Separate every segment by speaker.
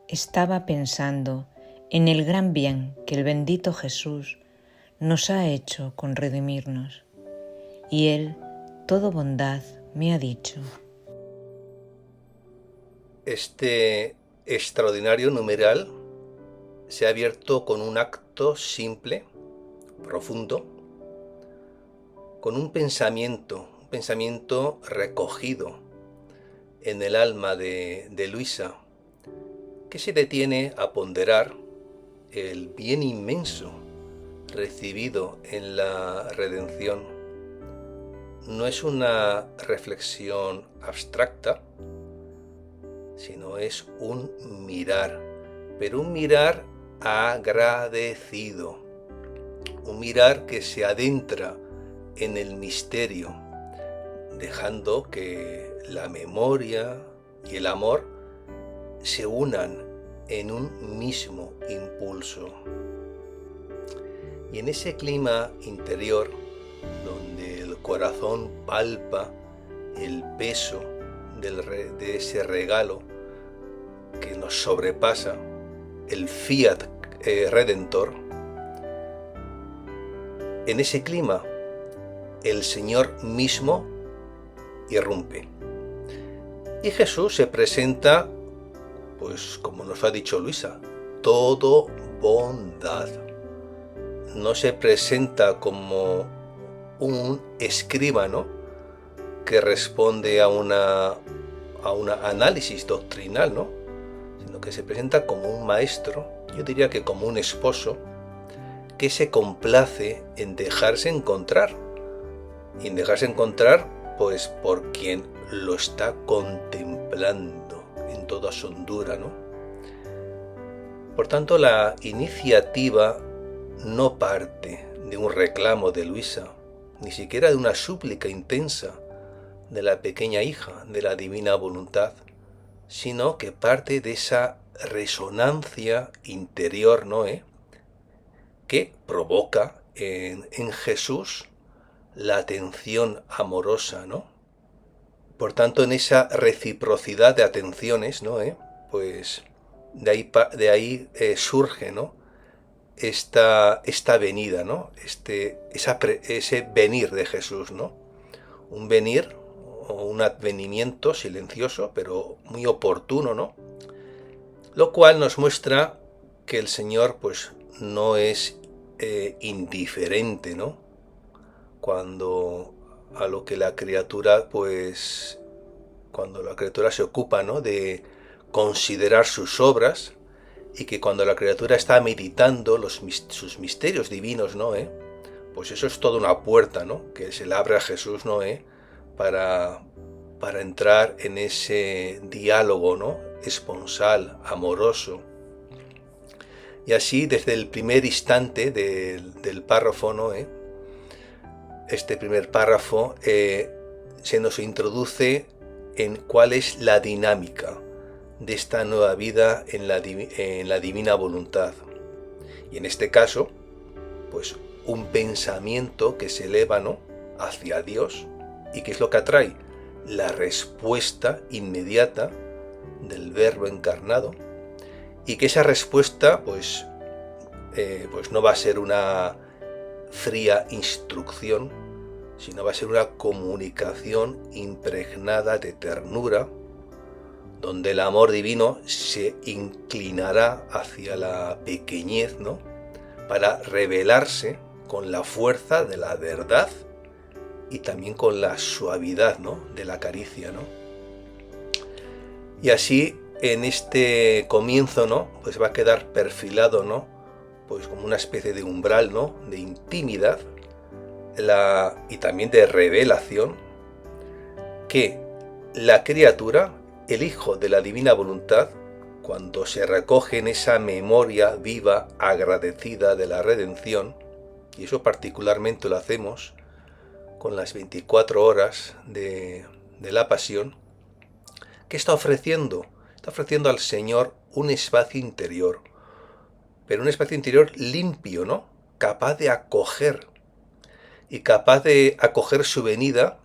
Speaker 1: Estaba pensando en el gran bien que el bendito Jesús nos ha hecho con redimirnos, y Él, todo bondad, me ha dicho:
Speaker 2: Este extraordinario numeral se ha abierto con un acto simple, profundo, con un pensamiento recogido en el alma de Luisa, que se detiene a ponderar el bien inmenso recibido en la redención. No es una reflexión abstracta, sino es un mirar, pero un mirar agradecido, un mirar que se adentra en el misterio, dejando que la memoria y el amor se unan en un mismo impulso. Y en ese clima interior, donde el corazón palpa el peso de ese regalo que nos sobrepasa, el fiat redentor, en ese clima el Señor mismo irrumpe. Y Jesús se presenta, pues como nos ha dicho Luisa, todo bondad. No se presenta como un escribano que responde a un análisis doctrinal, ¿no? Sino que se presenta como un maestro, yo diría que como un esposo, que se complace en dejarse encontrar. Y en dejarse encontrar, pues por quien lo está contemplando en toda su hondura, ¿no? Por tanto, la iniciativa no parte de un reclamo de Luisa, ni siquiera de una súplica intensa de la pequeña hija de la divina voluntad, sino que parte de esa resonancia interior, ¿no? Que provoca en Jesús la atención amorosa, ¿no? Por tanto, en esa reciprocidad de atenciones, ¿no? Pues de ahí surge, ¿no? Esta venida, ¿no? Ese venir de Jesús, ¿no? Un venir o un advenimiento silencioso, pero muy oportuno, ¿no? Lo cual nos muestra que el Señor, pues, no es indiferente, ¿no? Cuando a lo que la criatura, pues, cuando la criatura se ocupa, ¿no? De considerar sus obras, y que cuando la criatura está meditando sus misterios divinos, ¿no? Pues eso es toda una puerta, ¿no? Que se le abre a Jesús, ¿no? Para entrar en ese diálogo, ¿no? Esponsal, amoroso. Y así, desde el primer instante del párrafo, ¿no? Este primer párrafo se nos introduce en cuál es la dinámica de esta nueva vida en la divina voluntad. Y en este caso, pues un pensamiento que se eleva, ¿no? Hacia Dios. ¿Y qué es lo que atrae? La respuesta inmediata del Verbo encarnado. Y que esa respuesta, pues no va a ser una fría instrucción, sino va a ser una comunicación impregnada de ternura, donde el amor divino se inclinará hacia la pequeñez, ¿no? Para revelarse con la fuerza de la verdad y también con la suavidad, ¿no? De la caricia, ¿no? Y así, en este comienzo, ¿no? Pues va a quedar perfilado, ¿no? Pues como una especie de umbral, ¿no? De intimidad y también de revelación, que la criatura, el Hijo de la Divina Voluntad, cuando se recoge en esa memoria viva, agradecida de la redención, y eso particularmente lo hacemos con las 24 horas de la Pasión, ¿qué está ofreciendo? Está ofreciendo al Señor un espacio interior, pero un espacio interior limpio, ¿no? Capaz de acoger, y capaz de acoger su venida,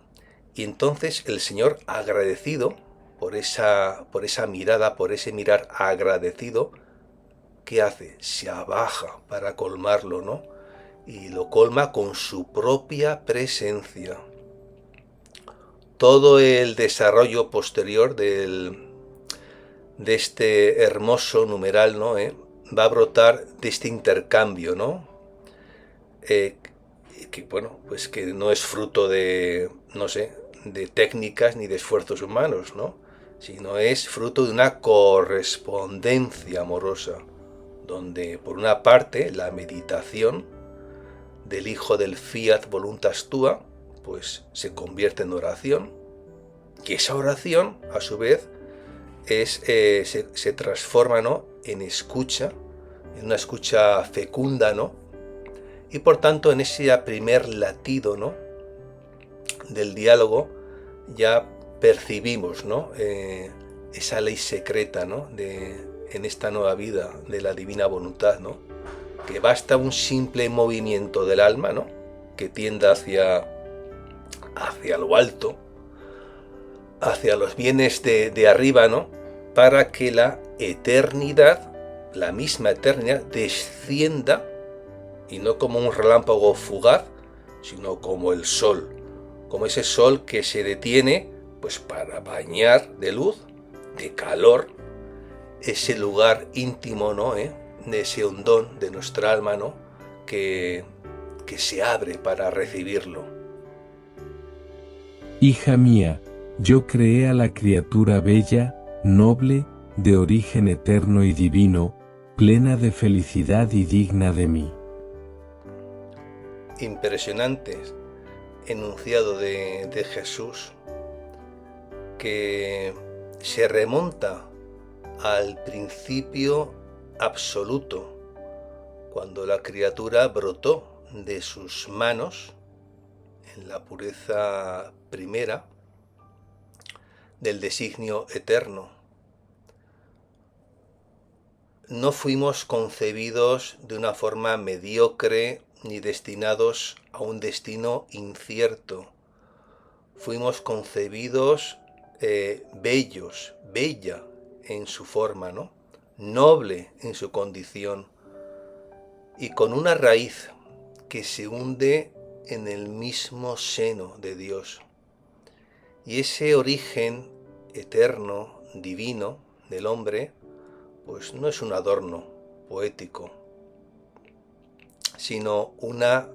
Speaker 2: y entonces el Señor, agradecido por esa mirada, por ese mirar agradecido, ¿qué hace? Se abaja para colmarlo, ¿no? Y lo colma con su propia presencia. Todo el desarrollo posterior de este hermoso numeral, ¿no? Va a brotar de este intercambio, ¿no? Que bueno, pues que no es fruto de, no sé, de técnicas ni de esfuerzos humanos, ¿no? Sino es fruto de una correspondencia amorosa, donde por una parte la meditación del Hijo del Fiat Voluntas Tua, pues se convierte en oración, y esa oración, a su vez, se transforma, ¿no? En escucha, en una escucha fecunda, ¿no? Y por tanto, en ese primer latido, ¿no? Del diálogo, ya percibimos, ¿no? Esa ley secreta, ¿no? En esta nueva vida de la divina voluntad, ¿no? Que basta un simple movimiento del alma, ¿no? Que tienda hacia lo alto, hacia los bienes de arriba, ¿no? Para que la eternidad, la misma eternidad, descienda, y no como un relámpago fugaz, sino como el sol, como ese sol que se detiene, pues para bañar de luz, de calor, ese lugar íntimo, ¿no? De ese hondón de nuestra alma, ¿no? Que se abre para recibirlo.
Speaker 3: Hija mía, yo creé a la criatura bella, noble, de origen eterno y divino, plena de felicidad y digna de mí.
Speaker 2: Impresionante enunciado de Jesús, que se remonta al principio absoluto, cuando la criatura brotó de sus manos en la pureza primera del designio eterno. No fuimos concebidos de una forma mediocre ni destinados a un destino incierto. Fuimos concebidos bellos, bella en su forma, ¿no? Noble en su condición, y con una raíz que se hunde en el mismo seno de Dios. Y ese origen eterno, divino del hombre, pues no es un adorno poético, sino una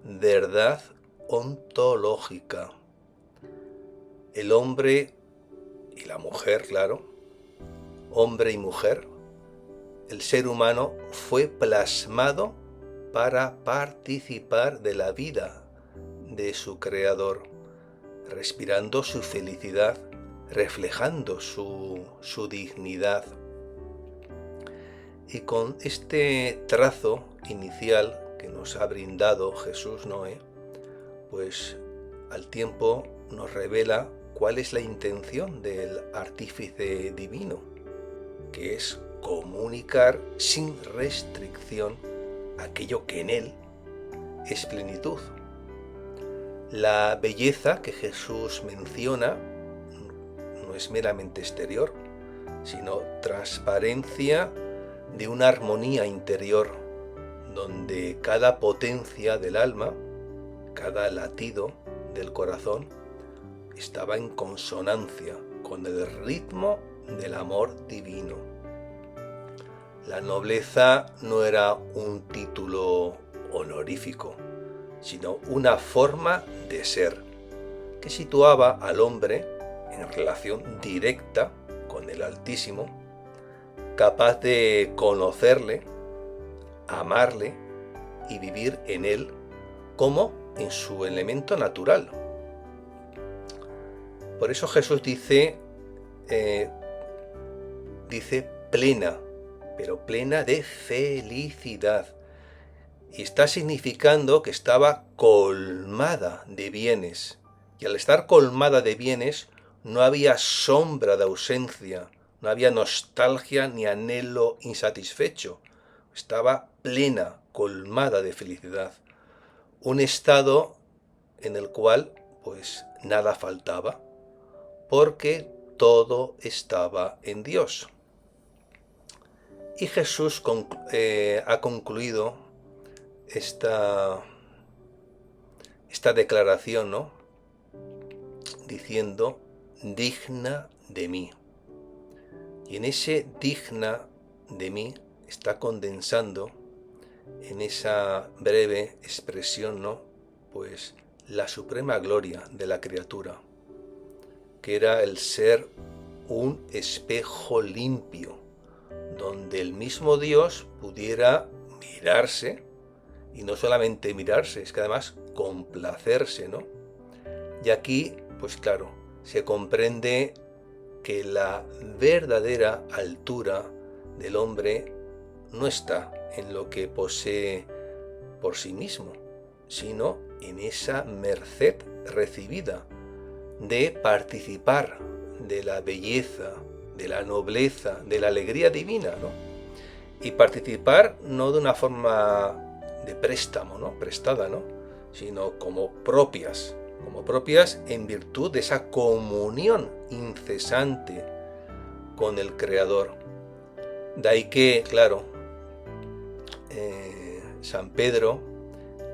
Speaker 2: verdad ontológica. El hombre y la mujer, claro, hombre y mujer, el ser humano fue plasmado para participar de la vida de su creador, respirando su felicidad, reflejando su dignidad. Y con este trazo inicial que nos ha brindado Jesús, pues al tiempo nos revela cuál es la intención del artífice divino, que es comunicar sin restricción aquello que en él es plenitud. La belleza que Jesús menciona no es meramente exterior, sino transparencia de una armonía interior, donde cada potencia del alma, cada latido del corazón, estaba en consonancia con el ritmo del amor divino. La nobleza no era un título honorífico, sino una forma de ser, que situaba al hombre en relación directa con el Altísimo, capaz de conocerle, amarle y vivir en él como en su elemento natural. Por eso Jesús dice plena, pero plena de felicidad. Y está significando que estaba colmada de bienes. Y al estar colmada de bienes, no había sombra de ausencia, no había nostalgia ni anhelo insatisfecho. Estaba plena, colmada de felicidad. Un estado en el cual, pues, nada faltaba, porque todo estaba en Dios. Y Jesús ha concluido esta declaración, ¿no? Diciendo, digna de mí. Y en ese digna de mí está condensando en esa breve expresión, ¿no? Pues la suprema gloria de la criatura, que era el ser un espejo limpio, donde el mismo Dios pudiera mirarse, y no solamente mirarse, es que además complacerse, ¿no? Y aquí, pues claro, se comprende que la verdadera altura del hombre no está en lo que posee por sí mismo, sino en esa merced recibida de participar de la belleza, de la nobleza, de la alegría divina, ¿no? Y participar no de una forma de préstamo, ¿no? Prestada, ¿no? Sino como propias en virtud de esa comunión incesante con el Creador. De ahí que, claro, San Pedro,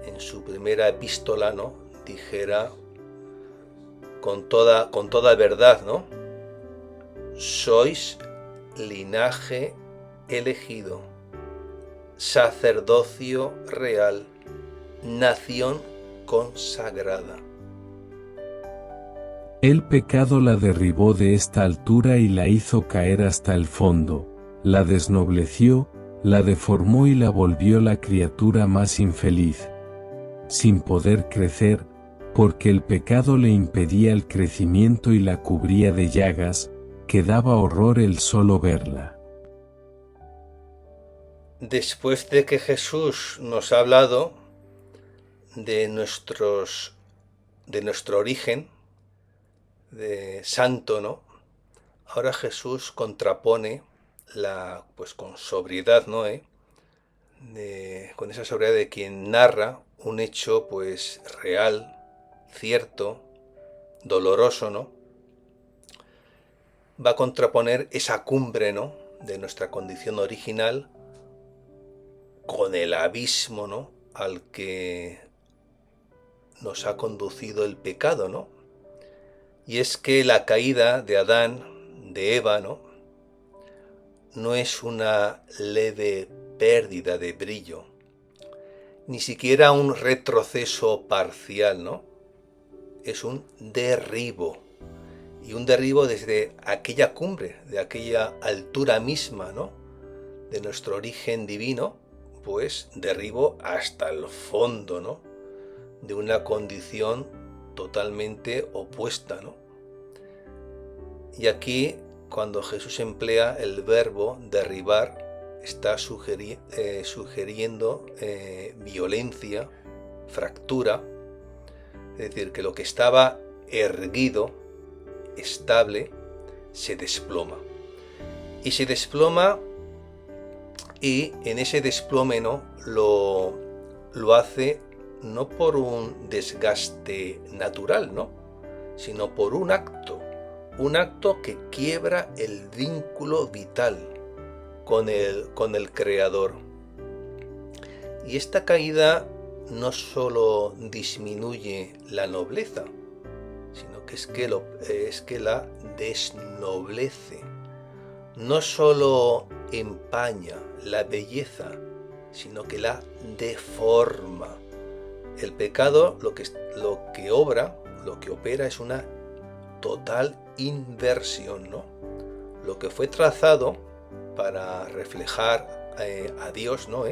Speaker 2: en su primera epístola, ¿no? Dijera con toda verdad, ¿no? Sois linaje elegido, sacerdocio real, nación consagrada.
Speaker 3: El pecado la derribó de esta altura y la hizo caer hasta el fondo, la desnobleció, la deformó y la volvió la criatura más infeliz, sin poder crecer, porque el pecado le impedía el crecimiento y la cubría de llagas, que daba horror el solo verla.
Speaker 2: Después de que Jesús nos ha hablado de nuestro origen, de santo, ¿no? Ahora Jesús contrapone pues con sobriedad, ¿no? Con esa sobriedad de quien narra un hecho, pues real, cierto, doloroso, ¿no? Va a contraponer esa cumbre, ¿no? De nuestra condición original con el abismo, ¿no? Al que nos ha conducido el pecado, ¿no? Y es que la caída de Adán, de Eva, no es una leve pérdida de brillo, ni siquiera un retroceso parcial, ¿no? Es un derribo, y un derribo desde aquella cumbre, de aquella altura misma, ¿no? De nuestro origen divino, pues derribo hasta el fondo, ¿no? De una condición totalmente opuesta, ¿no? Y aquí, cuando Jesús emplea el verbo derribar, está sugiriendo violencia, fractura, es decir, que lo que estaba erguido, estable, se desploma. Y se desploma, y en ese desplome, ¿no? Lo hace no por un desgaste natural, ¿no? Sino por un acto que quiebra el vínculo vital con el Creador. Y esta caída no solo disminuye la nobleza, sino que es que la desnoblece. No solo empaña la belleza, sino que la deforma. El pecado lo que opera es una total inversión, ¿no? Lo que fue trazado para reflejar a Dios, ¿no?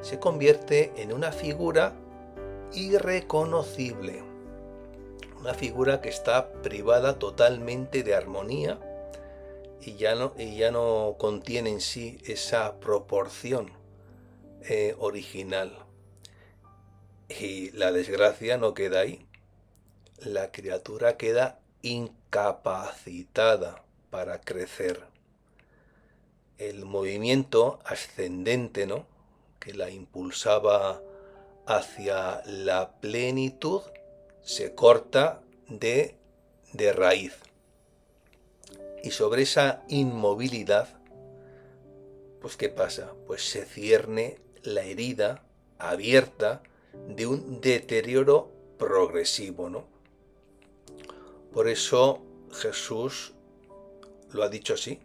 Speaker 2: Se convierte en una figura irreconocible, una figura que está privada totalmente de armonía y ya no contiene en sí esa proporción original. Y la desgracia no queda ahí. La criatura queda incapacitada para crecer. El movimiento ascendente, ¿no? Que la impulsaba hacia la plenitud se corta de raíz. Y sobre esa inmovilidad, pues ¿qué pasa? Pues se cierne la herida abierta de un deterioro progresivo, ¿no? Por eso Jesús lo ha dicho así,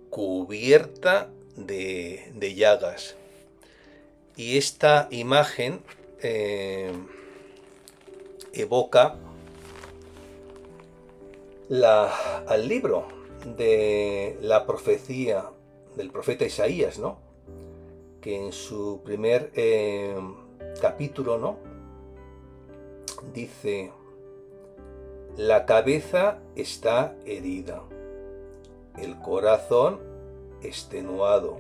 Speaker 2: cubierta de llagas. Y esta imagen evoca al libro de la profecía del profeta Isaías, ¿no? Que en su primer capítulo, ¿no? Dice: la cabeza está herida, el corazón extenuado,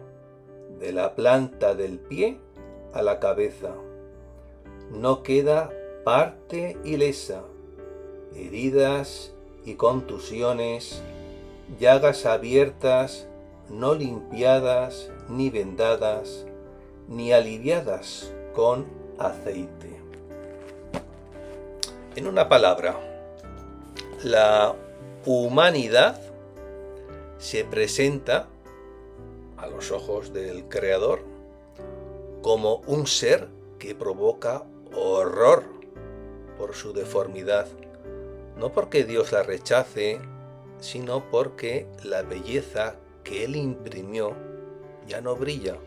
Speaker 2: de la planta del pie a la cabeza. No queda parte ilesa, heridas y contusiones, llagas abiertas, no limpiadas, ni vendadas, ni aliviadas con aceite. En una palabra, la humanidad se presenta a los ojos del Creador como un ser que provoca horror por su deformidad, no porque Dios la rechace, sino porque la belleza que Él imprimió ya no brilla.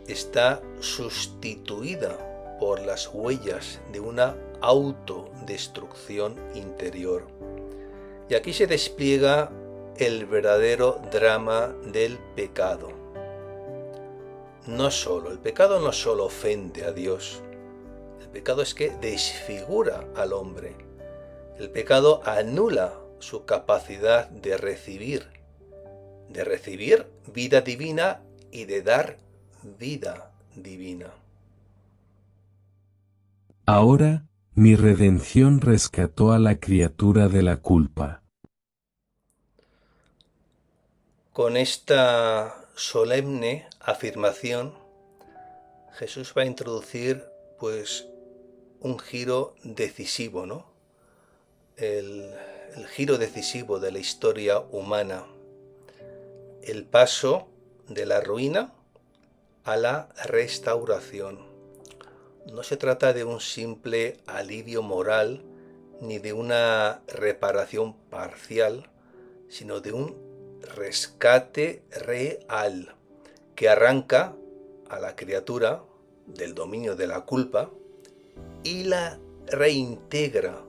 Speaker 2: Está sustituida por las huellas de una autodestrucción interior. Y aquí se despliega el verdadero drama del pecado. El pecado no solo ofende a Dios, el pecado es que desfigura al hombre. El pecado anula su capacidad de recibir vida divina y de dar vida divina.
Speaker 3: Ahora, mi redención rescató a la criatura de la culpa.
Speaker 2: Con esta solemne afirmación, Jesús va a introducir pues un giro decisivo, ¿no? El giro decisivo de la historia humana, el paso de la ruina a la restauración. No se trata de un simple alivio moral ni de una reparación parcial, sino de un rescate real que arranca a la criatura del dominio de la culpa y la reintegra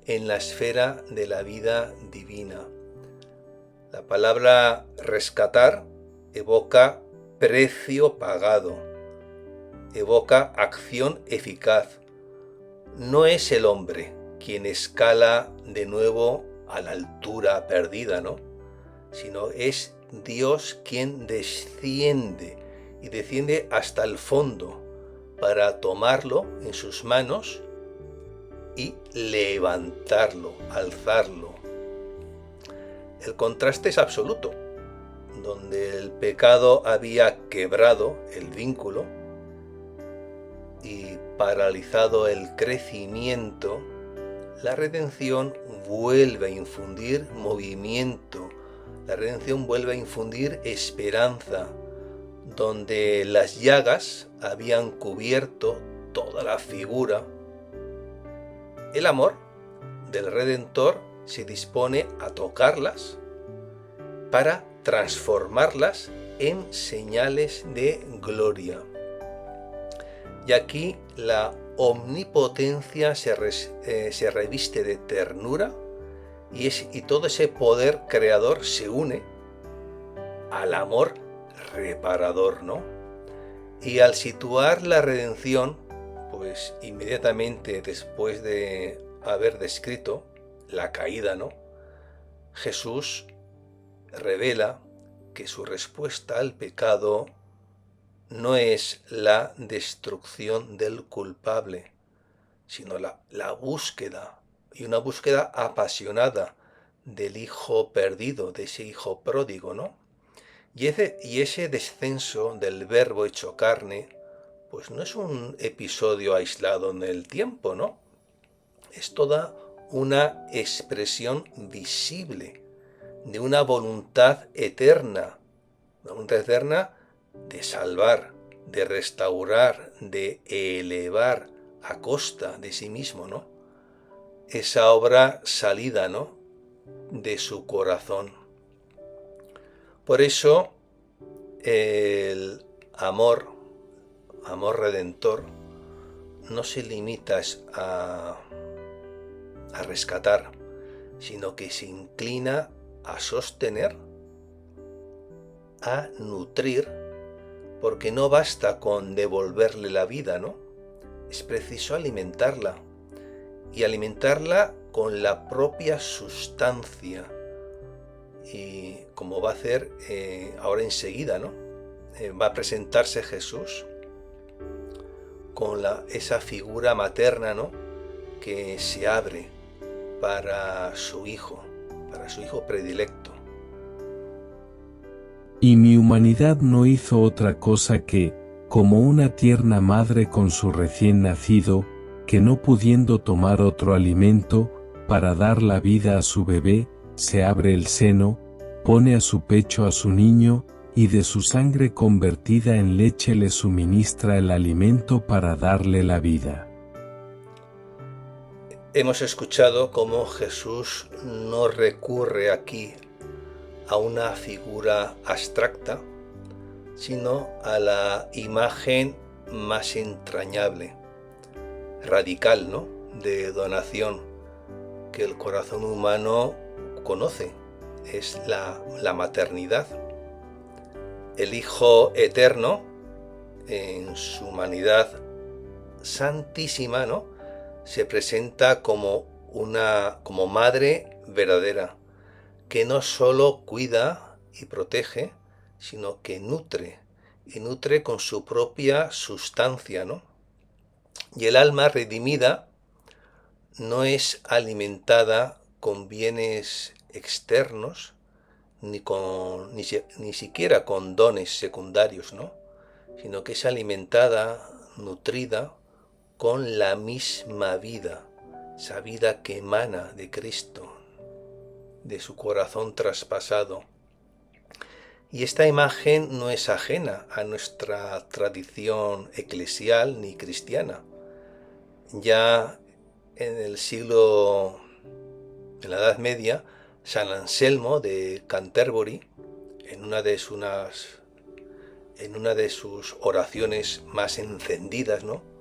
Speaker 2: en la esfera de la vida divina. La palabra rescatar evoca precio pagado, evoca acción eficaz. No es el hombre quien escala de nuevo a la altura perdida, ¿no? Sino es Dios quien desciende y desciende hasta el fondo para tomarlo en sus manos y levantarlo, alzarlo. El contraste es absoluto. Donde el pecado había quebrado el vínculo y paralizado el crecimiento, la redención vuelve a infundir movimiento, la redención vuelve a infundir esperanza. Donde las llagas habían cubierto toda la figura, el amor del Redentor se dispone a tocarlas para transformarlas en señales de gloria. Y aquí la omnipotencia se reviste de ternura y todo ese poder creador se une al amor reparador, ¿no? Y al situar la redención, pues inmediatamente después de haber descrito la caída, ¿no? Jesús revela que su respuesta al pecado no es la destrucción del culpable, sino la búsqueda, y una búsqueda apasionada del hijo perdido, de ese hijo pródigo, ¿no? Y ese descenso del Verbo hecho carne, pues no es un episodio aislado en el tiempo, ¿no? Es toda una expresión visible de una voluntad eterna, de salvar, de restaurar, de elevar a costa de sí mismo, ¿no? Esa obra salida, ¿no?, de su corazón. Por eso el amor redentor, no se limita a rescatar, sino que se inclina a sostener, a nutrir, porque no basta con devolverle la vida, ¿no? Es preciso alimentarla, y alimentarla con la propia sustancia, y como va a hacer ahora enseguida, ¿no? Va a presentarse Jesús con esa figura materna, ¿no?, que se abre para su hijo predilecto.
Speaker 3: Y mi humanidad no hizo otra cosa que, como una tierna madre con su recién nacido, que no pudiendo tomar otro alimento, para dar la vida a su bebé, se abre el seno, pone a su pecho a su niño, y de su sangre convertida en leche le suministra el alimento para darle la vida.
Speaker 2: Hemos escuchado cómo Jesús no recurre aquí a una figura abstracta, sino a la imagen más entrañable, radical, ¿no?, de donación que el corazón humano conoce. Es la maternidad. El Hijo Eterno, en su humanidad santísima, ¿no?, se presenta como madre verdadera, que no solo cuida y protege, sino que nutre, y nutre con su propia sustancia, ¿no? Y el alma redimida no es alimentada con bienes externos, ni siquiera con dones secundarios, ¿no?, sino que es alimentada, nutrida con la misma vida, esa vida que emana de Cristo, de su corazón traspasado. Y esta imagen no es ajena a nuestra tradición eclesial ni cristiana. Ya en la Edad Media, San Anselmo de Canterbury, en una de sus oraciones más encendidas, ¿no?,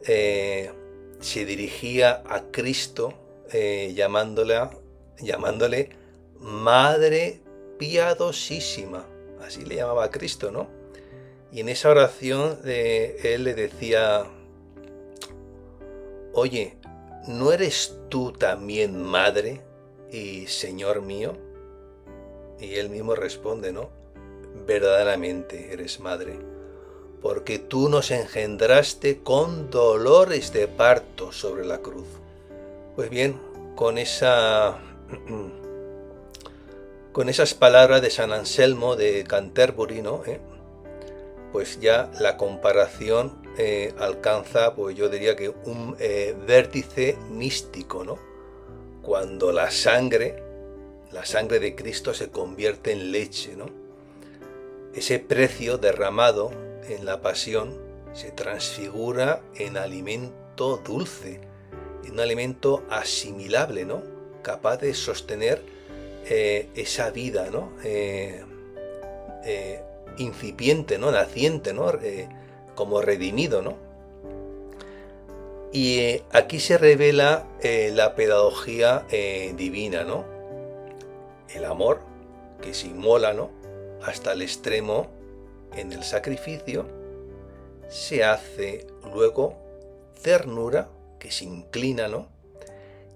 Speaker 2: se dirigía a Cristo llamándole Madre piadosísima, así le llamaba a Cristo, ¿no? Y en esa oración él le decía: oye, ¿no eres tú también madre y Señor mío? Y él mismo responde, ¿no? Verdaderamente eres madre, porque tú nos engendraste con dolores de parto sobre la cruz. Pues bien, con esas palabras de San Anselmo de Canterbury, ¿no?, pues ya la comparación alcanza, pues yo diría que un vértice místico, ¿no?, cuando la sangre de Cristo se convierte en leche, ¿no? Ese precio derramado en la pasión se transfigura en alimento dulce, en un alimento asimilable, ¿no?, capaz de sostener esa vida, ¿no?, incipiente, ¿no?, naciente, ¿no?, como redimido, ¿no? Y aquí se revela la pedagogía divina, ¿no? El amor que se inmola, ¿no?, hasta el extremo en el sacrificio, se hace luego ternura que se inclina, ¿no?,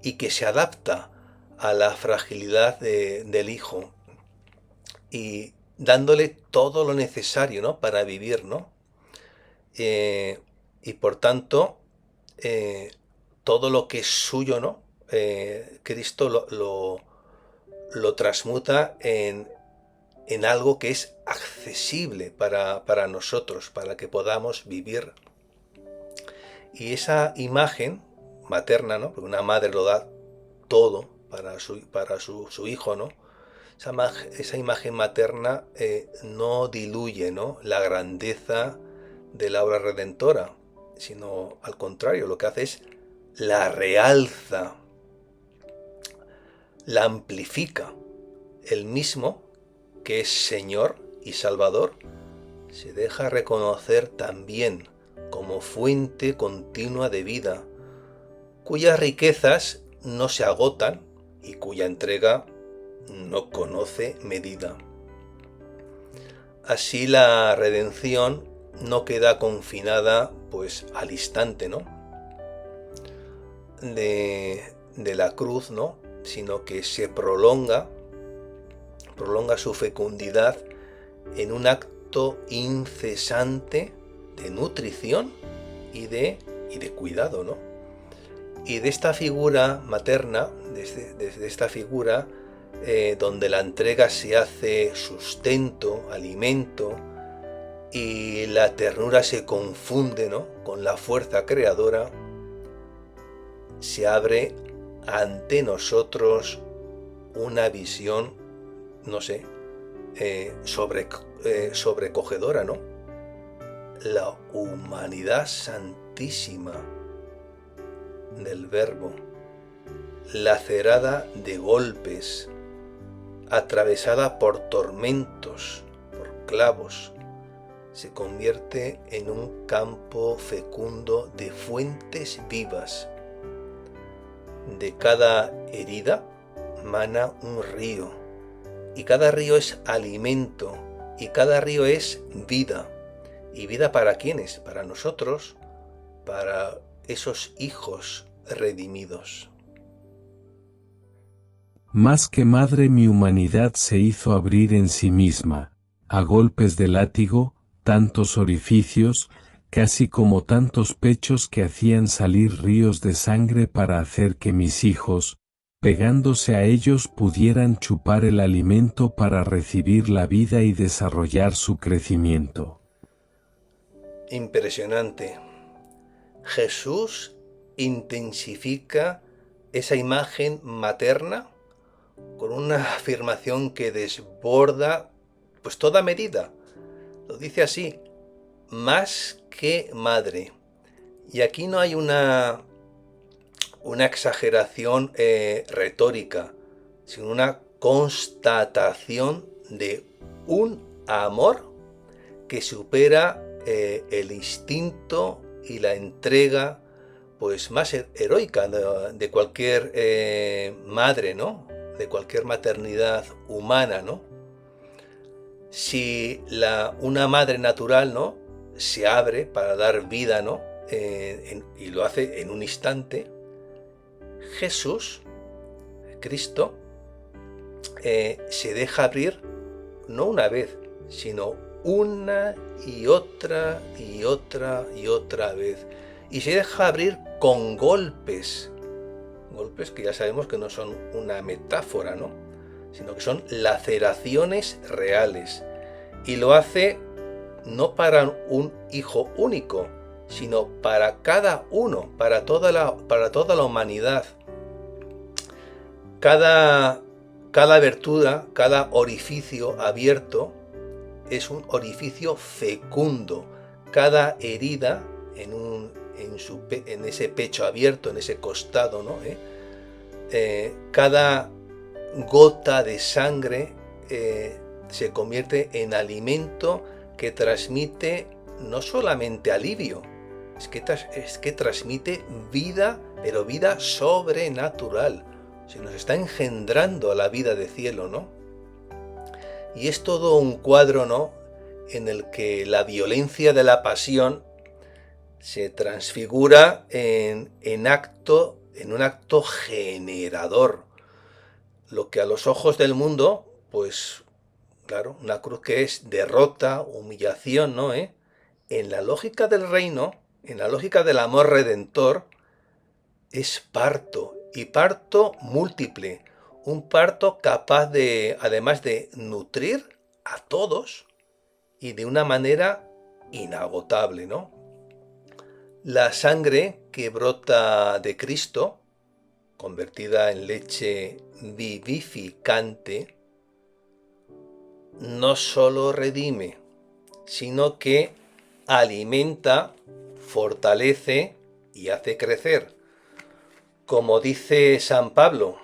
Speaker 2: y que se adapta a la fragilidad del hijo, y dándole todo lo necesario, ¿no?, para vivir, ¿no? Y por tanto, todo lo que es suyo, ¿no?, Cristo lo transmuta en algo que es accesible para nosotros, para que podamos vivir. Y esa imagen materna, ¿no?, porque una madre lo da todo para su hijo, ¿no?, esa imagen materna no diluye, ¿no?, la grandeza de la obra redentora, sino al contrario, lo que hace es la realza, la amplifica. El mismo, que es Señor y Salvador, se deja reconocer también como fuente continua de vida, cuyas riquezas no se agotan y cuya entrega no conoce medida. Así la redención no queda confinada pues al instante, ¿no?, de la cruz, ¿no?, sino que se prolonga su fecundidad en un acto incesante de nutrición y de cuidado, ¿no? Y de esta figura materna, desde esta figura donde la entrega se hace sustento, alimento, y la ternura se confunde, ¿no?, con la fuerza creadora, se abre ante nosotros una visión, no sé, sobrecogedora, ¿no? La humanidad santísima del Verbo, lacerada de golpes, atravesada por tormentos, por clavos, se convierte en un campo fecundo de fuentes vivas. De cada herida mana un río, y cada río es alimento, y cada río es vida. ¿Y vida para quiénes? Para nosotros, para esos hijos redimidos.
Speaker 3: Más que madre, mi humanidad se hizo abrir en sí misma, a golpes de látigo, tantos orificios, casi como tantos pechos que hacían salir ríos de sangre para hacer que mis hijos, pegándose a ellos, pudieran chupar el alimento para recibir la vida y desarrollar su crecimiento.
Speaker 2: Impresionante. Jesús intensifica esa imagen materna con una afirmación que desborda pues toda medida. Lo dice así: más que madre. Y aquí no hay una exageración retórica, sino una constatación de un amor que supera el instinto y la entrega pues más heroica de cualquier madre, ¿no?, de cualquier maternidad humana, ¿no? Si una madre natural, ¿no?, se abre para dar vida, ¿no?, y lo hace en un instante, Jesús, Cristo, se deja abrir no una vez, sino una y otra y otra y otra vez. Y se deja abrir con golpes que ya sabemos que no son una metáfora, ¿no?, sino que son laceraciones reales. Y lo hace no para un hijo único, sino para cada uno, para toda la humanidad. Cada abertura, cada orificio abierto es un orificio fecundo. Cada herida en ese pecho abierto, en ese costado, ¿no?, cada gota de sangre se convierte en alimento que transmite no solamente alivio, es que transmite vida, pero vida sobrenatural. Se nos está engendrando a la vida de cielo, ¿no? Y es todo un cuadro, ¿no?, en el que la violencia de la pasión se transfigura en un acto generador. Lo que a los ojos del mundo, pues claro, una cruz que es derrota, humillación, ¿no?, En la lógica del reino, en la lógica del amor redentor, es parto, y parto múltiple, un parto capaz de, además de nutrir a todos y de una manera inagotable, ¿no? La sangre que brota de Cristo, convertida en leche vivificante, no solo redime, sino que alimenta, fortalece y hace crecer. Como dice San Pablo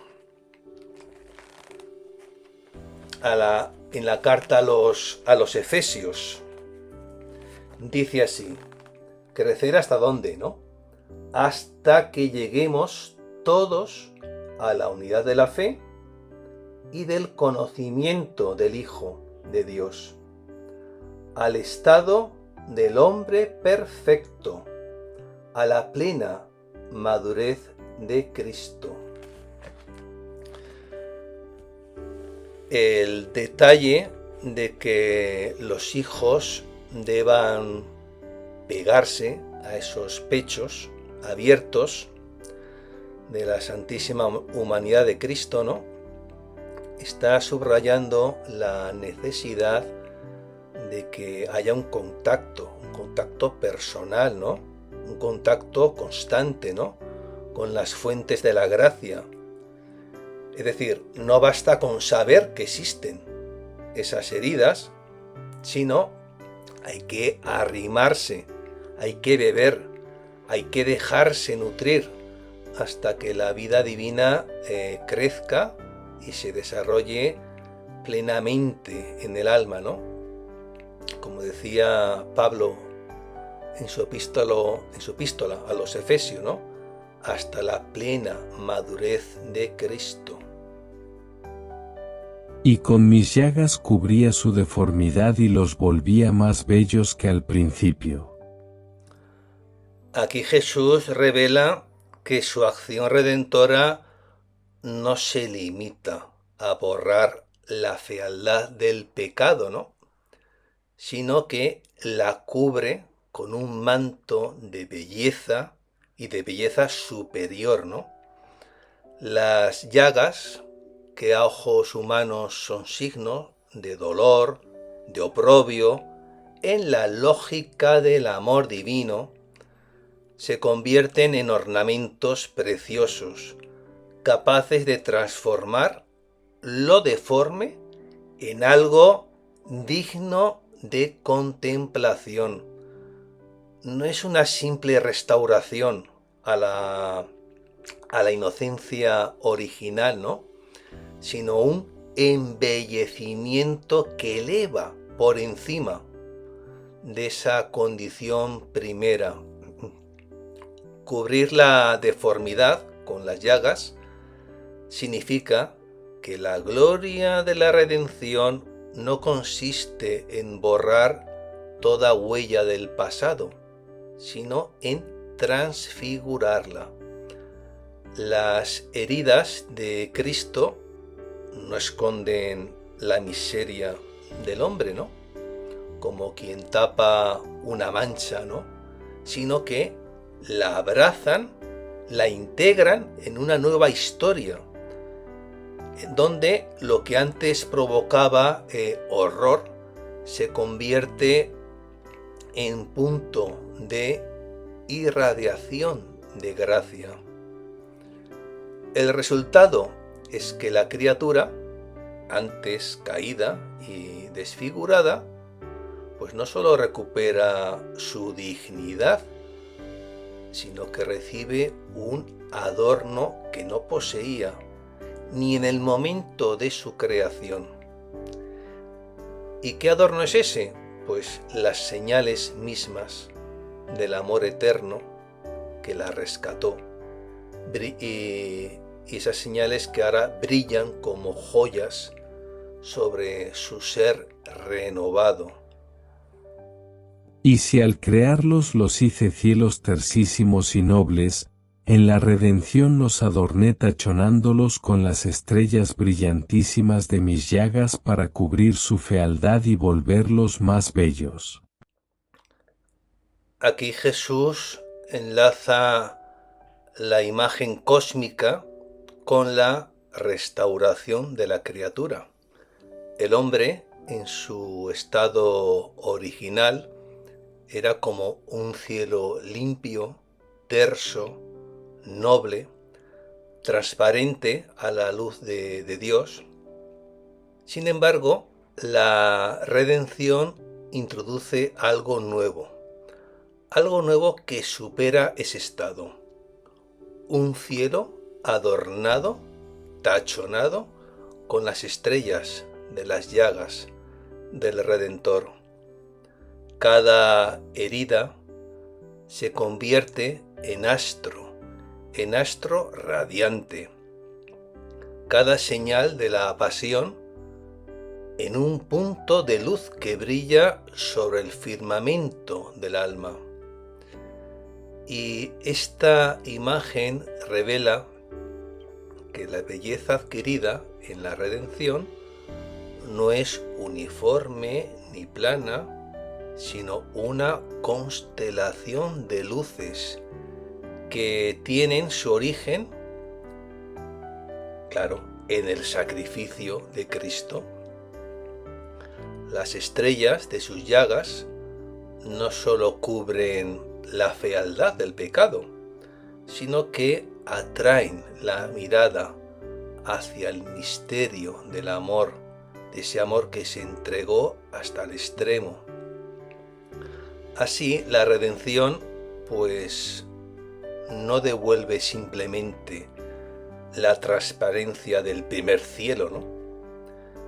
Speaker 2: en la carta a los Efesios, dice así: crecer hasta dónde, ¿no? Hasta que lleguemos todos a la unidad de la fe y del conocimiento del Hijo de Dios, al estado del hombre perfecto, a la plena madurez de Cristo. El detalle de que los hijos deban pegarse a esos pechos abiertos de la Santísima Humanidad de Cristo, ¿no?, está subrayando la necesidad de que haya un contacto personal, ¿no?, un contacto constante, ¿no?, con las fuentes de la gracia. Es decir, no basta con saber que existen esas heridas, sino hay que arrimarse, hay que beber, hay que dejarse nutrir hasta que la vida divina crezca y se desarrolle plenamente en el alma, ¿no? Como decía Pablo en su epístola a los Efesios, ¿no?, hasta la plena madurez de Cristo.
Speaker 3: Y con mis llagas cubría su deformidad y los volvía más bellos que al principio.
Speaker 2: Aquí Jesús revela que su acción redentora no se limita a borrar la fealdad del pecado, ¿no?, sino que la cubre con un manto de belleza y de belleza superior, ¿no? Las llagas, que a ojos humanos son signos de dolor, de oprobio, en la lógica del amor divino, se convierten en ornamentos preciosos, capaces de transformar lo deforme en algo digno de contemplación. No es una simple restauración a la inocencia original, ¿no?, sino un embellecimiento que eleva por encima de esa condición primera. Cubrir la deformidad con las llagas significa que la gloria de la redención no consiste en borrar toda huella del pasado, sino en transfigurarla. Las heridas de Cristo no esconden la miseria del hombre, ¿no?, como quien tapa una mancha, ¿no?, sino que la abrazan, la integran en una nueva historia, donde lo que antes provocaba horror se convierte en punto de irradiación de gracia. El resultado es que la criatura, antes caída y desfigurada, pues no solo recupera su dignidad, sino que recibe un adorno que no poseía ni en el momento de su creación. ¿Y qué adorno es ese? Pues las señales mismas del amor eterno que la rescató, y esas señales que ahora brillan como joyas sobre su ser renovado.
Speaker 3: Y si al crearlos los hice cielos tercísimos y nobles, en la redención los adorné tachonándolos con las estrellas brillantísimas de mis llagas para cubrir su fealdad y volverlos más bellos.
Speaker 2: Aquí Jesús enlaza la imagen cósmica con la restauración de la criatura. El hombre, en su estado original, era como un cielo limpio, terso, noble, transparente a la luz de Dios. Sin embargo, la redención introduce algo nuevo que supera ese estado. Un cielo adornado, tachonado, con las estrellas de las llagas del Redentor. Cada herida se convierte en astro radiante. Cada señal de la pasión en un punto de luz que brilla sobre el firmamento del alma. Y esta imagen revela que la belleza adquirida en la redención no es uniforme ni plana, sino una constelación de luces que tienen su origen, claro, en el sacrificio de Cristo. Las estrellas de sus llagas no solo cubren la fealdad del pecado, sino que atraen la mirada hacia el misterio del amor, de ese amor que se entregó hasta el extremo. Así, la redención, pues, no devuelve simplemente la transparencia del primer cielo, ¿no?,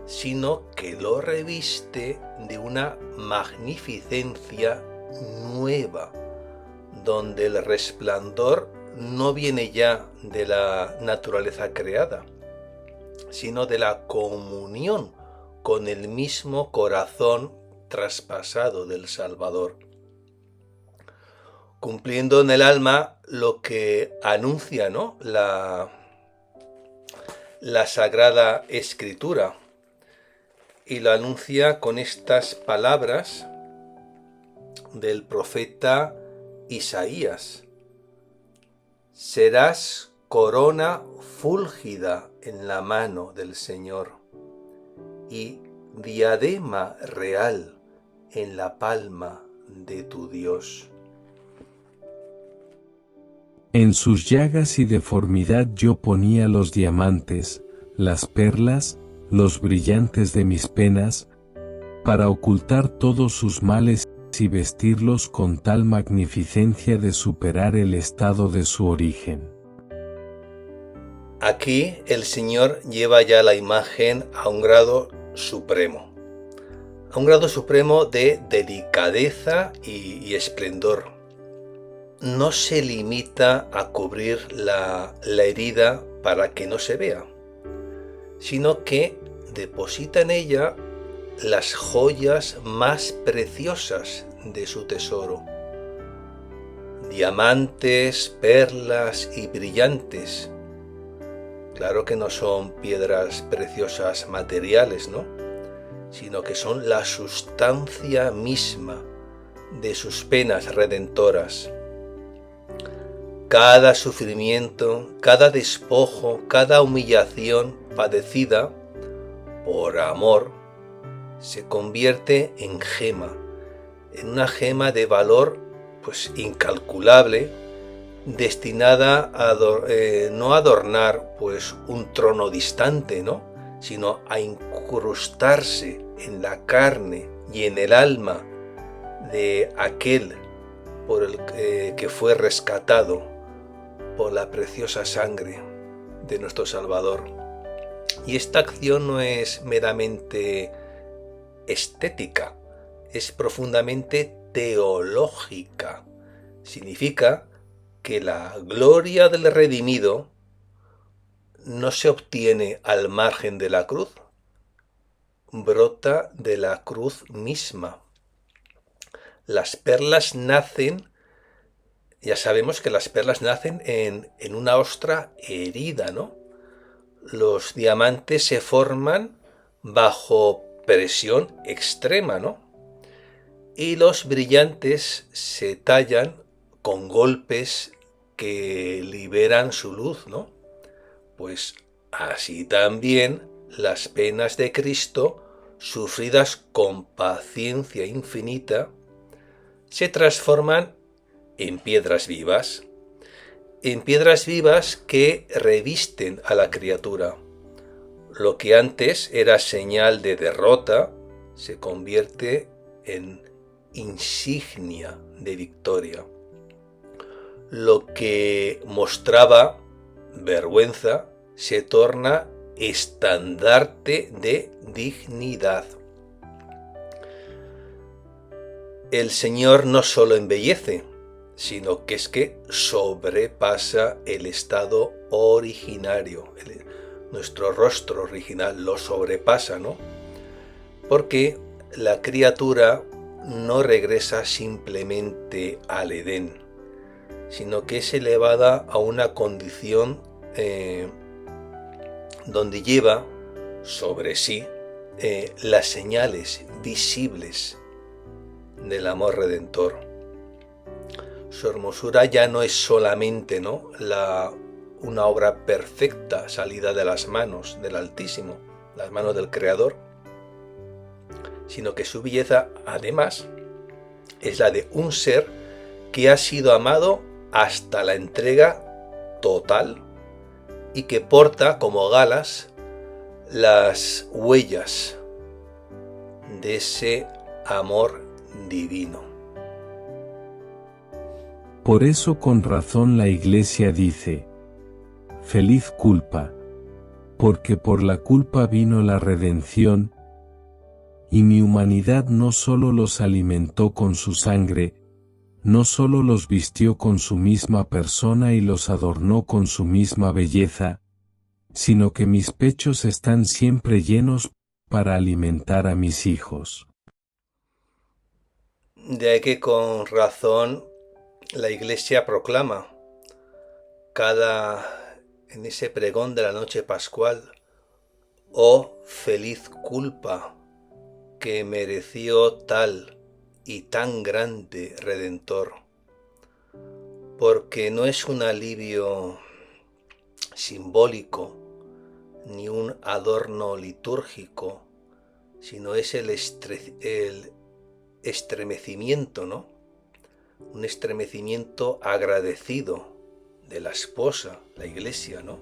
Speaker 2: sino que lo reviste de una magnificencia nueva, donde el resplandor no viene ya de la naturaleza creada, sino de la comunión con el mismo corazón traspasado del Salvador, cumpliendo en el alma lo que anuncia, ¿no?, la Sagrada Escritura, y lo anuncia con estas palabras del profeta Isaías: serás corona fúlgida en la mano del Señor y diadema real en la palma de tu Dios.
Speaker 3: En sus llagas y deformidad yo ponía los diamantes, las perlas, los brillantes de mis penas, para ocultar todos sus males y vestirlos con tal magnificencia de superar el estado de su origen.
Speaker 2: Aquí el Señor lleva ya la imagen a un grado supremo de delicadeza y esplendor. No se limita a cubrir la herida para que no se vea, sino que deposita en ella las joyas más preciosas de su tesoro. Diamantes, perlas y brillantes. Claro que no son piedras preciosas materiales, ¿no?, sino que son la sustancia misma de sus penas redentoras. Cada sufrimiento, cada despojo, cada humillación padecida por amor se convierte en gema, en una gema de valor pues incalculable, destinada a no adornar pues un trono distante, ¿no?, sino a incrustarse en la carne y en el alma de aquel por el que fue rescatado por la preciosa sangre de nuestro Salvador. Y esta acción no es meramente estética, es profundamente teológica. Significa que la gloria del redimido no se obtiene al margen de la cruz, brota de la cruz misma. Las perlas nacen, ya sabemos que las perlas nacen en una ostra herida, ¿no? Los diamantes se forman bajo presión extrema, ¿no? Y los brillantes se tallan con golpes que liberan su luz, ¿no? Pues así también las penas de Cristo, sufridas con paciencia infinita, se transforman en piedras vivas que revisten a la criatura. Lo que antes era señal de derrota, se convierte en insignia de victoria. Lo que mostraba vergüenza se torna estandarte de dignidad. El Señor no solo embellece, sino que es que sobrepasa el estado originario. Nuestro rostro original lo sobrepasa, ¿no? Porque la criatura no regresa simplemente al Edén, sino que es elevada a una condición donde lleva sobre sí las señales visibles del amor redentor. Su hermosura ya no es solamente, ¿no?, una obra perfecta salida de las manos del Altísimo, las manos del Creador, sino que su belleza, además, es la de un ser que ha sido amado hasta la entrega total y que porta como galas las huellas de ese amor divino.
Speaker 3: Por eso con razón la Iglesia dice: feliz culpa, porque por la culpa vino la redención, y mi humanidad no solo los alimentó con su sangre, no solo los vistió con su misma persona y los adornó con su misma belleza, sino que mis pechos están siempre llenos para alimentar a mis hijos.
Speaker 2: De ahí que con razón la Iglesia proclama en ese pregón de la noche pascual: oh feliz culpa que mereció tal y tan grande Redentor, porque no es un alivio simbólico ni un adorno litúrgico, sino es el estremecimiento, ¿no? Un estremecimiento agradecido de la esposa, la Iglesia, ¿no?,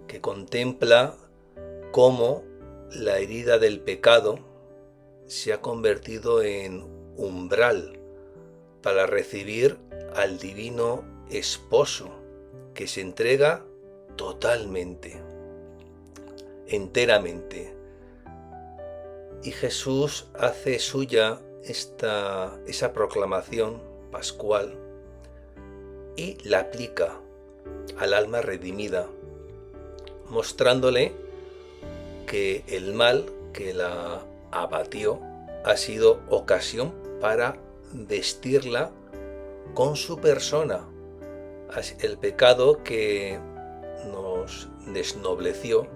Speaker 2: que contempla cómo la herida del pecado se ha convertido en umbral para recibir al divino esposo, que se entrega totalmente, enteramente. Y Jesús hace suya esa proclamación pascual y la aplica al alma redimida, mostrándole que el mal que la abatió ha sido ocasión para vestirla con su persona. El pecado que nos desnobleció,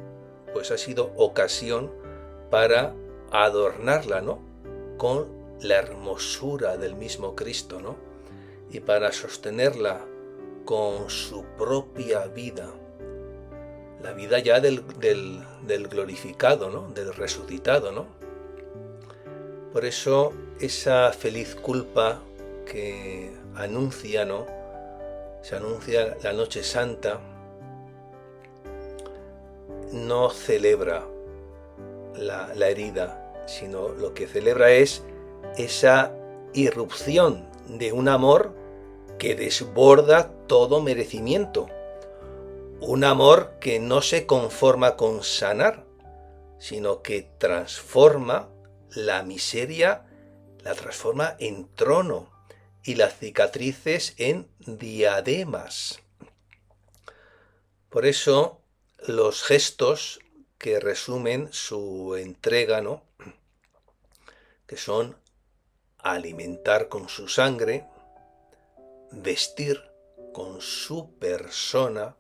Speaker 2: pues ha sido ocasión para adornarla, ¿no?, con la hermosura del mismo Cristo, ¿no?, y para sostenerla con su propia vida, la vida ya del glorificado, ¿no?, del resucitado, ¿no? Por eso esa feliz culpa que anuncia, ¿no?, se anuncia la Noche Santa, no celebra la herida, sino lo que celebra es esa irrupción de un amor que desborda todo merecimiento, un amor que no se conforma con sanar, sino que transforma la miseria, la transforma en trono y las cicatrices en diademas. Por eso los gestos que resumen su entrega, ¿no?, que son alimentar con su sangre, vestir con su persona,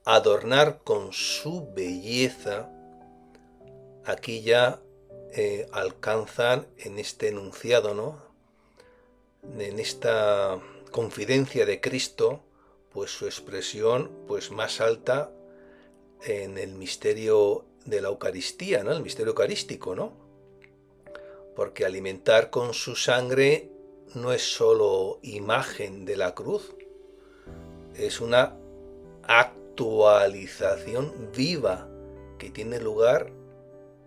Speaker 2: adornar con su belleza, aquí ya alcanzan en este enunciado, ¿no?, en esta confidencia de Cristo, pues su expresión pues más alta en el misterio de la Eucaristía, ¿no?, el misterio eucarístico, ¿no? Porque alimentar con su sangre no es solo imagen de la cruz, es una actualización viva que tiene lugar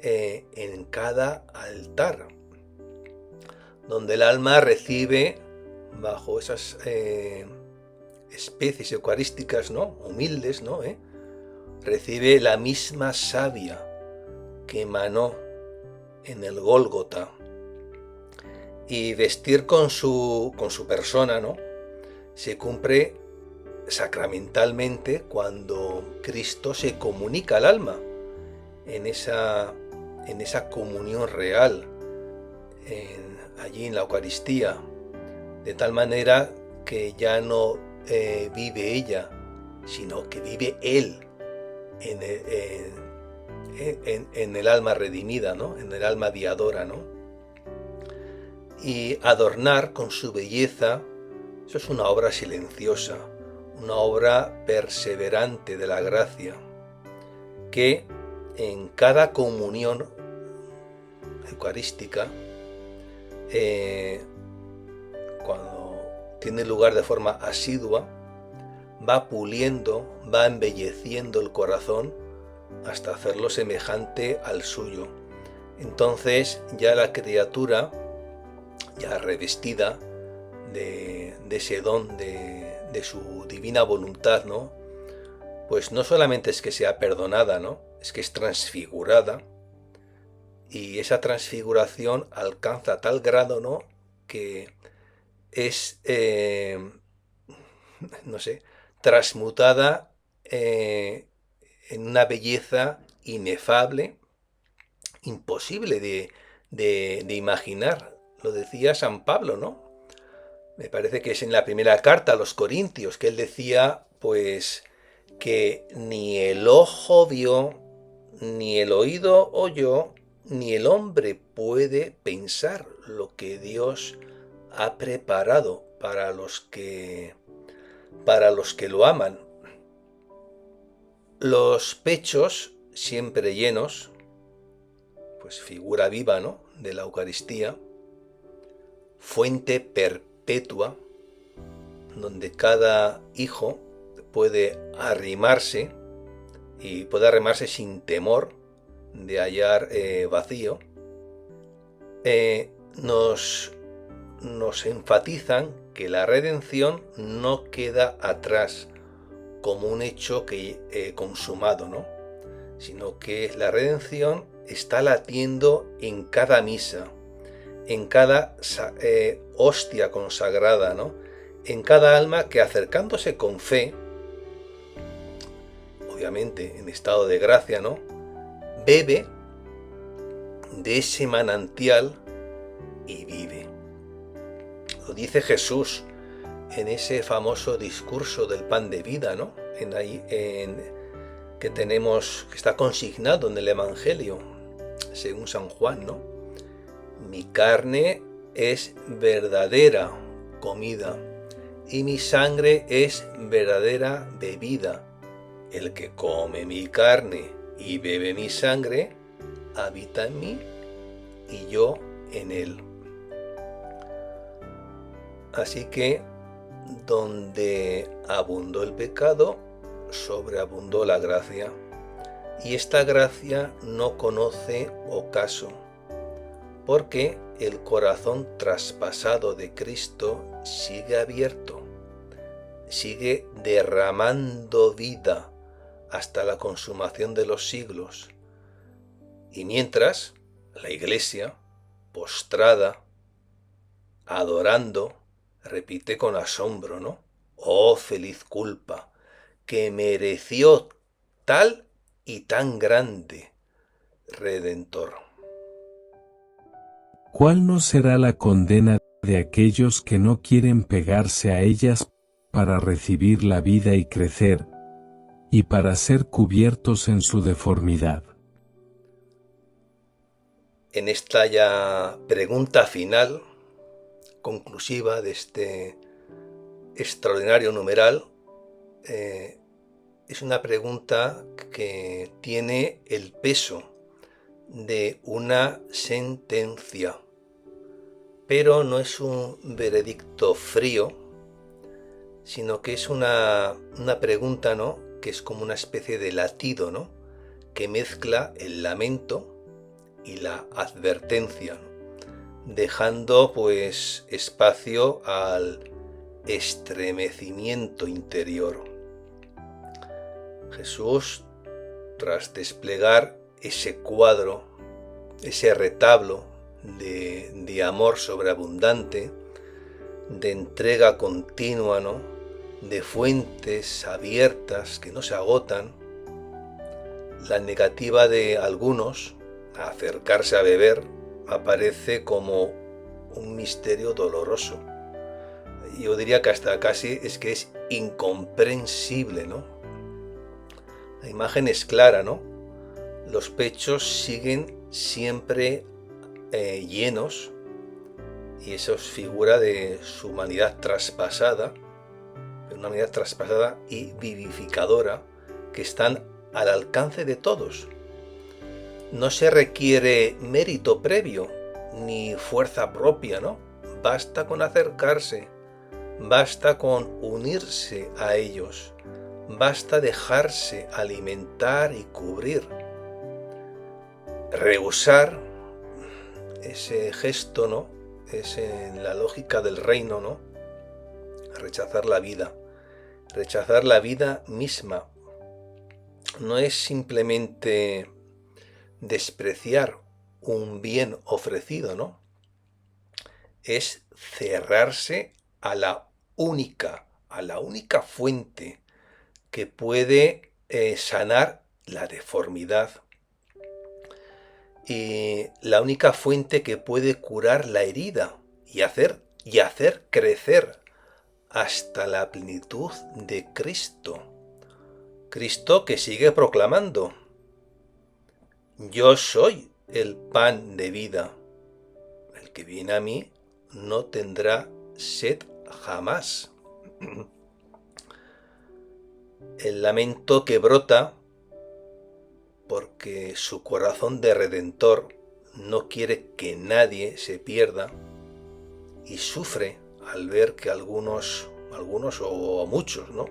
Speaker 2: en cada altar, donde el alma recibe, bajo esas especies eucarísticas, ¿no?, humildes, ¿no?, recibe la misma savia que emanó en el Gólgota, y vestir con su persona, ¿no?, se cumple sacramentalmente cuando Cristo se comunica al alma en esa comunión real, allí en la Eucaristía, de tal manera que ya no vive ella, sino que vive Él en el alma redimida, ¿no?, en el alma viadora, ¿no? Y adornar con su belleza, eso es una obra silenciosa, una obra perseverante de la gracia, que en cada comunión eucarística, cuando tiene lugar de forma asidua, va puliendo, va embelleciendo el corazón hasta hacerlo semejante al suyo. Entonces ya la criatura, ya revestida de ese don de su divina voluntad, ¿no?, pues no solamente es que sea perdonada, ¿no?, es que es transfigurada, y esa transfiguración alcanza tal grado, ¿no?, que es, no sé, transmutada en una belleza inefable, imposible de imaginar. Lo decía San Pablo, ¿no? Me parece que es en la primera carta a los Corintios, que él decía, pues, que ni el ojo vio, ni el oído oyó, ni el hombre puede pensar lo que Dios ha preparado para los que lo aman. Los pechos siempre llenos, pues figura viva, ¿no?, de la Eucaristía, fuente perpetua, donde cada hijo puede arrimarse, y puede arrimarse sin temor de hallar vacío, nos enfatizan que la redención no queda atrás como un hecho consumado, ¿no?, sino que la redención está latiendo en cada misa, en cada hostia consagrada, ¿no?, en cada alma que, acercándose con fe, obviamente en estado de gracia, ¿no?, bebe de ese manantial y vive. Lo dice Jesús en ese famoso discurso del pan de vida, ¿no?, que tenemos, que está consignado en el Evangelio según San Juan, ¿no? Mi carne es verdadera comida y mi sangre es verdadera bebida. El que come mi carne y bebe mi sangre habita en mí y yo en él. Así que donde abundó el pecado, sobreabundó la gracia, y esta gracia no conoce ocaso, porque el corazón traspasado de Cristo sigue abierto, sigue derramando vida hasta la consumación de los siglos. Y mientras la Iglesia, postrada, adorando, repite con asombro, ¿no? Oh, feliz culpa, que mereció tal y tan grande Redentor.
Speaker 3: ¿Cuál no será la condena de aquellos que no quieren pegarse a ellas para recibir la vida y crecer, y para ser cubiertos en su deformidad?
Speaker 2: En esta ya pregunta final, conclusiva de este extraordinario numeral, es una pregunta que tiene el peso de una sentencia, pero no es un veredicto frío, sino que es una pregunta, ¿no?, que es como una especie de latido, ¿no?, que mezcla el lamento y la advertencia, dejando pues espacio al estremecimiento interior. Jesús, tras desplegar ese cuadro, ese retablo de amor sobreabundante, de entrega continua, ¿no?, de fuentes abiertas que no se agotan, la negativa de algunos a acercarse a beber aparece como un misterio doloroso. Yo diría que hasta casi es incomprensible, ¿no? La imagen es clara, ¿no? Los pechos siguen siempre llenos, y eso es figura de su humanidad traspasada, una humanidad traspasada y vivificadora que están al alcance de todos. No se requiere mérito previo ni fuerza propia, ¿no? Basta con acercarse, basta con unirse a ellos, basta dejarse alimentar y cubrir. Rehusar ese gesto, ¿no?, es en la lógica del reino, ¿no?, rechazar la vida misma. No es simplemente despreciar un bien ofrecido, ¿no? Es cerrarse a la única fuente que puede sanar la deformidad, y la única fuente que puede curar la herida y hacer crecer hasta la plenitud de Cristo. Cristo que sigue proclamando: yo soy el pan de vida. El que viene a mí no tendrá sed jamás. El lamento que brota porque su corazón de redentor no quiere que nadie se pierda, y sufre al ver que algunos o muchos, ¿no?,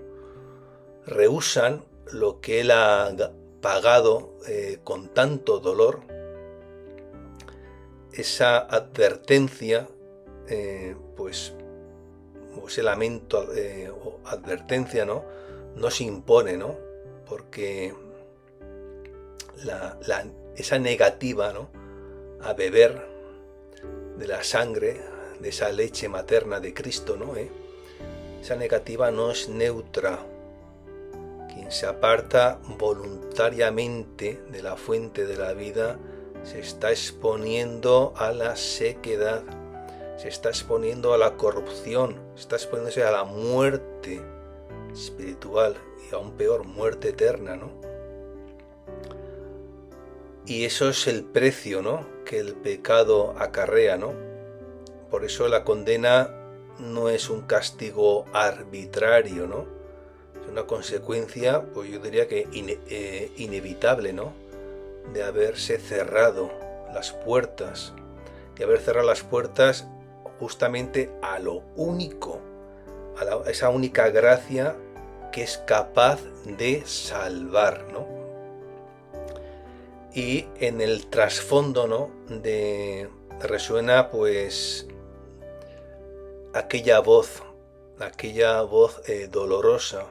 Speaker 2: rehúsan lo que él ha pagado con tanto dolor. Esa advertencia, pues ese lamento o advertencia, ¿no?, no se impone, ¿no?, porque esa negativa, ¿no?, a beber de la sangre, de esa leche materna de Cristo, ¿no?, esa negativa no es neutra. Quien se aparta voluntariamente de la fuente de la vida se está exponiendo a la sequedad, se está exponiendo a la corrupción, está exponiéndose a la muerte espiritual y aún peor, muerte eterna, ¿no? Y eso es el precio, ¿no?, que el pecado acarrea, ¿no? Por eso la condena no es un castigo arbitrario, ¿no? Es una consecuencia, pues yo diría que inevitable, ¿no?, de haberse cerrado las puertas, de haber cerrado las puertas justamente a lo único, a esa única gracia que es capaz de salvar, ¿no? Y en el trasfondo, ¿no?, resuena pues aquella voz dolorosa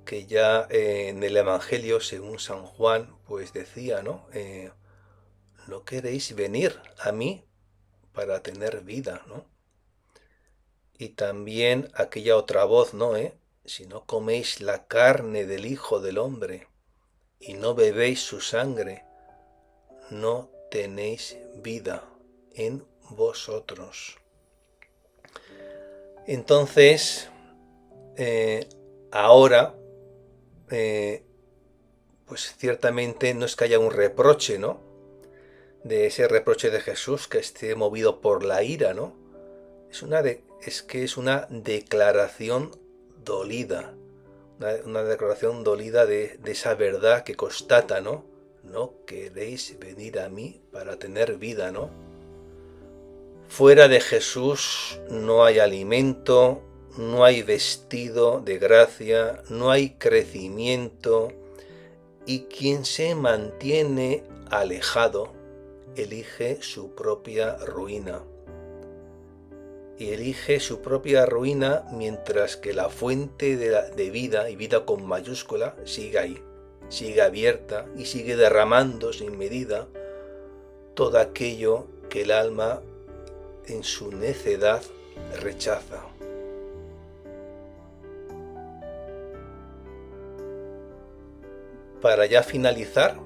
Speaker 2: que ya en el Evangelio según San Juan pues decía, ¿no?, no queréis venir a mí para tener vida, ¿no? Y también aquella otra voz, ¿no?, si no coméis la carne del Hijo del Hombre y no bebéis su sangre, no tenéis vida en vosotros. Entonces, ahora, pues ciertamente no es que haya un reproche, ¿no?, de ese reproche de Jesús que esté movido por la ira, ¿no? Es que es una declaración dolida, una declaración dolida de esa verdad que constata, ¿no? No queréis venir a mí para tener vida, ¿no? Fuera de Jesús no hay alimento, no hay vestido de gracia, no hay crecimiento, y quien se mantiene alejado elige su propia ruina. Y elige su propia ruina mientras que la fuente de vida, y vida con mayúscula, sigue ahí, sigue abierta y sigue derramando sin medida todo aquello que el alma en su necedad rechaza. Para ya finalizar,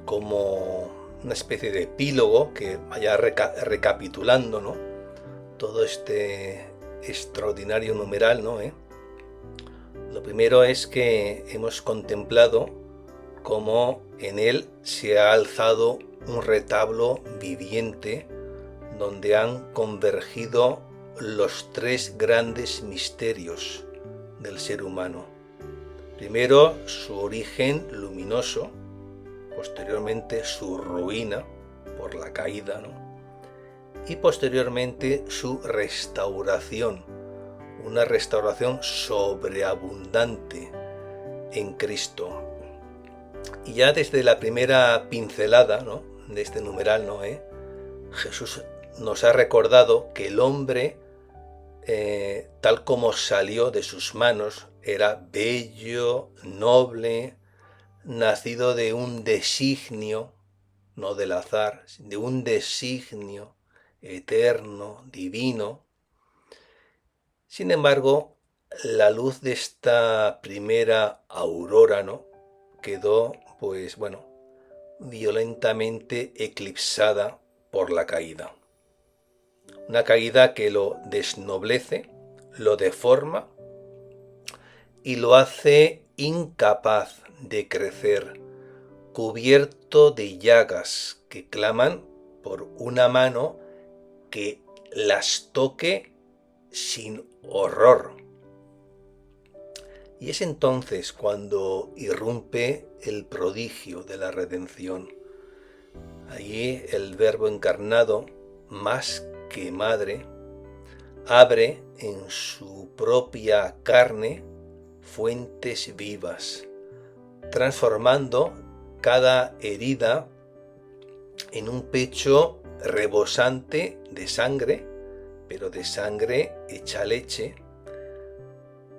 Speaker 2: como una especie de epílogo que vaya recapitulando, ¿no?, todo este extraordinario numeral, ¿no? Lo primero es que hemos contemplado cómo en él se ha alzado un retablo viviente donde han convergido los tres grandes misterios del ser humano. Primero, su origen luminoso, posteriormente su ruina por la caída, ¿no?, y posteriormente su restauración, una restauración sobreabundante en Cristo. Y ya desde la primera pincelada, ¿no?, de este numeral, ¿no?, Jesús nos ha recordado que el hombre, tal como salió de sus manos, era bello, noble, nacido de un designio, no del azar, de un designio eterno, divino. Sin embargo, la luz de esta primera aurora, ¿no?, quedó, pues bueno, violentamente eclipsada por la caída. Una caída que lo desnoblece, lo deforma y lo hace incapaz de crecer, cubierto de llagas que claman por una mano que las toque sin horror. Y es entonces cuando irrumpe el prodigio de la redención. Allí el Verbo encarnado, más que madre, abre en su propia carne fuentes vivas, transformando cada herida en un pecho rebosante de sangre, pero de sangre hecha leche,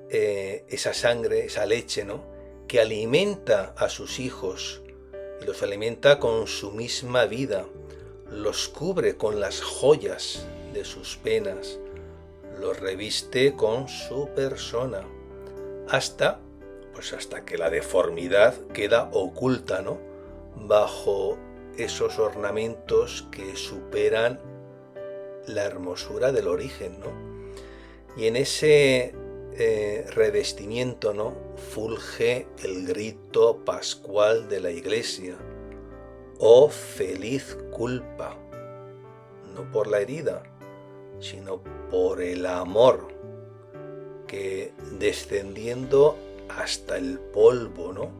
Speaker 2: esa sangre, esa leche, ¿no?, que alimenta a sus hijos y los alimenta con su misma vida, los cubre con las joyas de sus penas, los reviste con su persona, hasta que la deformidad queda oculta, ¿no?, bajo esos ornamentos que superan la hermosura del origen, ¿no? Y en ese revestimiento, ¿no?, fulge el grito pascual de la Iglesia: ¡oh feliz culpa! No por la herida, sino por el amor que, descendiendo hasta el polvo, ¿no?,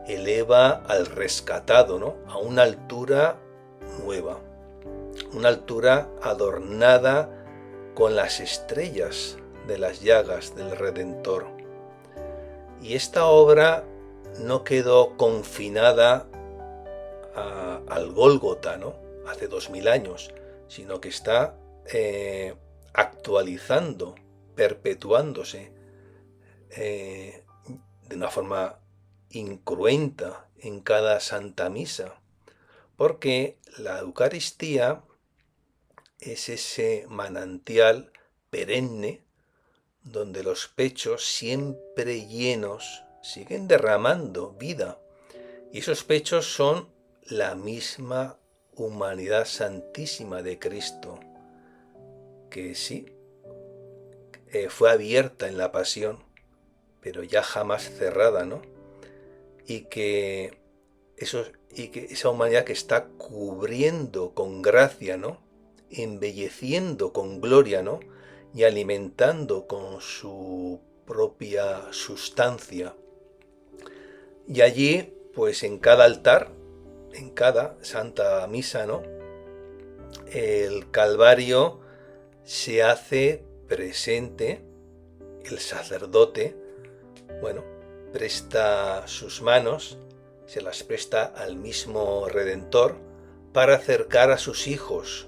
Speaker 2: eleva al rescatado, ¿no?, a una altura nueva, una altura adornada con las estrellas de las llagas del Redentor. Y esta obra no quedó confinada al Gólgota, ¿no?, hace 2000 años, sino que está actualizando, perpetuándose de una forma incruenta en cada Santa Misa, porque la Eucaristía es ese manantial perenne donde los pechos siempre llenos siguen derramando vida, y esos pechos son la misma humanidad santísima de Cristo, que sí, fue abierta en la pasión, pero ya jamás cerrada, ¿no? Y que esa humanidad que está cubriendo con gracia, ¿no?, embelleciendo con gloria, ¿no?, y alimentando con su propia sustancia. Y allí, pues en cada altar, en cada Santa Misa, ¿no?, el Calvario se hace presente, el sacerdote, bueno, presta sus manos, se las presta al mismo Redentor para acercar a sus hijos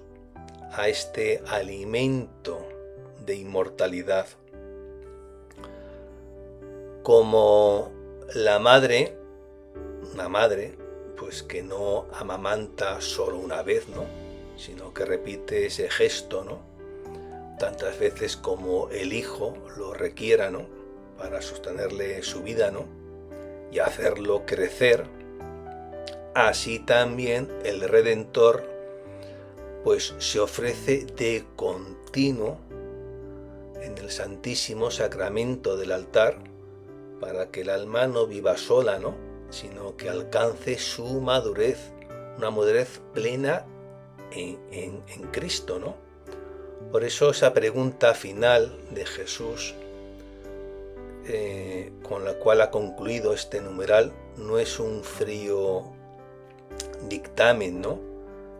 Speaker 2: a este alimento de inmortalidad. Como la madre, una madre, pues que no amamanta solo una vez, ¿no? Sino que repite ese gesto, ¿no? Tantas veces como el hijo lo requiera, ¿no? Para sostenerle su vida, ¿no? Y hacerlo crecer. Así también el Redentor pues se ofrece de continuo en el Santísimo Sacramento del altar para que el alma no viva sola, ¿no? Sino que alcance su madurez, una madurez plena en Cristo, ¿no? Por eso esa pregunta final de Jesús, con la cual ha concluido este numeral, no es un frío dictamen, ¿no?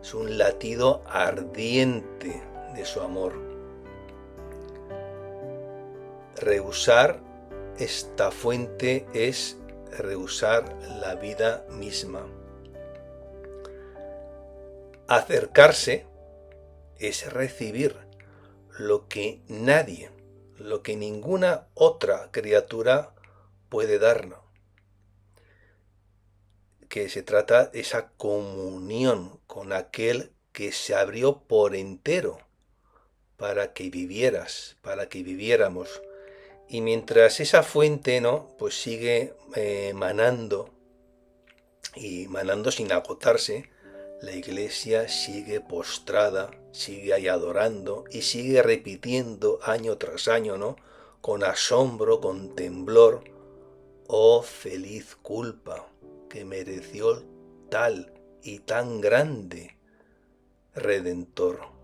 Speaker 2: Es un latido ardiente de su amor. Rehusar esta fuente es rehusar la vida misma. Acercarse es recibir lo que nadie, lo que ninguna otra criatura puede darnos. Que se trata de esa comunión con aquel que se abrió por entero para que vivieras, para que viviéramos. Y mientras esa fuente, ¿no? Pues sigue manando y manando sin agotarse, la Iglesia sigue postrada, sigue ahí adorando y sigue repitiendo año tras año, ¿no? Con asombro, con temblor, oh feliz culpa que mereció tal y tan grande Redentor.